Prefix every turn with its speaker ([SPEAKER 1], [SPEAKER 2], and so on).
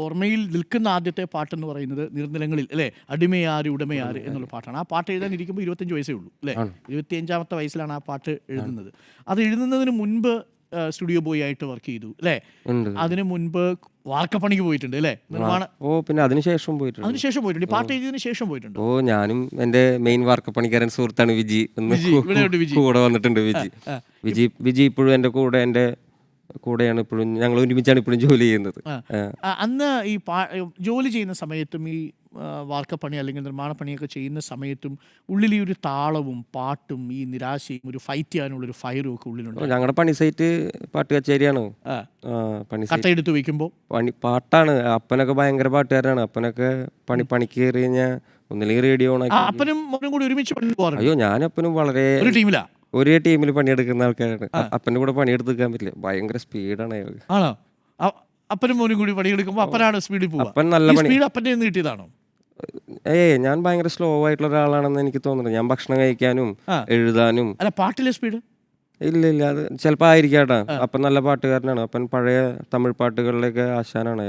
[SPEAKER 1] ഓർമ്മയിൽ നിൽക്കുന്ന ആദ്യത്തെ പാട്ടെന്ന് പറയുന്നത് നീർനിലങ്ങളിൽ അല്ലേ, അടിമയാര് ഉടമയാര് എന്നുള്ള പാട്ടാണ്. ആ പാട്ട് എഴുതാനിരിക്കുമ്പോൾ 25 വയസ്സേ ഉള്ളൂ അല്ലേ, 25ാമത്തെ വയസ്സിലാണ് ആ പാട്ട് എഴുതുന്നത്. അത് എഴുതുന്നതിന് മുൻപ് സ്റ്റുഡിയോ ബോയ് ആയിട്ട് വർക്ക് ചെയ്തു അല്ലേ, അതിന് മുൻപ് വാർക്കപ്പണിക്ക് പോയിട്ടുണ്ട് അല്ലേ, നിർമ്മാണ.
[SPEAKER 2] പിന്നെ അതിനുശേഷം
[SPEAKER 1] പോയിട്ടുണ്ട്, പാട്ട് എഴുതിയതിനു ശേഷം പോയിട്ടുണ്ട്.
[SPEAKER 2] ഞാനും എന്റെ മെയിൻ വാർക്കപ്പണിക്കാരൻ സുഹൃത്താണ് വിജി, കൂടെ വന്നിട്ടുണ്ട്. വിജി ഇപ്പോഴും എന്റെ കൂടെയാണ്, ഇപ്പോഴും ഞങ്ങൾ ഒരുമിച്ചാണ് ഇപ്പോഴും ജോലി ചെയ്യുന്നത്.
[SPEAKER 1] അന്ന് ഈ ജോലി ചെയ്യുന്ന സമയത്തും ഈ വാർക്കപ്പണി അല്ലെങ്കിൽ നിർമ്മാണ പണിയൊക്കെ ചെയ്യുന്ന സമയത്തും ഉള്ളിൽ ഈ ഒരു താളവും പാട്ടും ഈ നിരാശയും ഒരു ഫൈറ്റ് ചെയ്യാനുള്ളൊരു ഫയറും ഒക്കെ ഉള്ളിലുണ്ട്.
[SPEAKER 2] ഞങ്ങളുടെ പണി സൈറ്റ് പാട്ട് കച്ചേരിയാണ്.
[SPEAKER 1] കട്ടയെടുത്ത് വെക്കുമ്പോൾ
[SPEAKER 2] പാട്ടാണ്. അപ്പനൊക്കെ ഭയങ്കര പാട്ടുകാരനാണ്. അപ്പനൊക്കെ പണിക്ക് കയറി കഴിഞ്ഞാൽ ഒന്നില്ലെങ്കിൽ റേഡിയോ ഓണാക്കി
[SPEAKER 1] അപ്പനും മോനും കൂടി ഒരുമിച്ച് പണി പോകാറുണ്ട്.
[SPEAKER 2] അയ്യോ, ഞാനപ്പനും വളരെ ഒരേ ടീമിൽ പണിയെടുക്കുന്ന ആൾക്കാരാണ്. അപ്പൻ്റെ കൂടെ പണിയെടുക്കാൻ പറ്റില്ല, ഭയങ്കര സ്പീഡാണ് അയാൾ.
[SPEAKER 1] ആണോ? അപ്പനും മോനും കൂടി പണിയെടുക്കുമ്പോൾ അപ്പനാണ് സ്പീഡിൽ പോകുക.
[SPEAKER 2] അപ്പൻ നല്ല
[SPEAKER 1] സ്പീഡ് അപ്പൻ്റെ നിന്ന് കിട്ടിയതാണോ?
[SPEAKER 2] ഞാൻ ഭയങ്കര സ്ലോ ആയിട്ടുള്ള ഒരാളാണെന്ന് എനിക്ക് തോന്നുന്നത്. ഞാൻ ഭക്ഷണം കഴിക്കാനും എഴുതാനും.
[SPEAKER 1] അല്ല, പാട്ടിലെ സ്പീഡ്
[SPEAKER 2] ഇല്ല, അത് ചിലപ്പോൾ ആയിരിക്കാട്ടാ. അപ്പൻ നല്ല പാട്ടുകാരനാണ്. അപ്പൻ പഴയ തമിഴ് പാട്ടുകളിലേക്ക് ആശാനാണ്.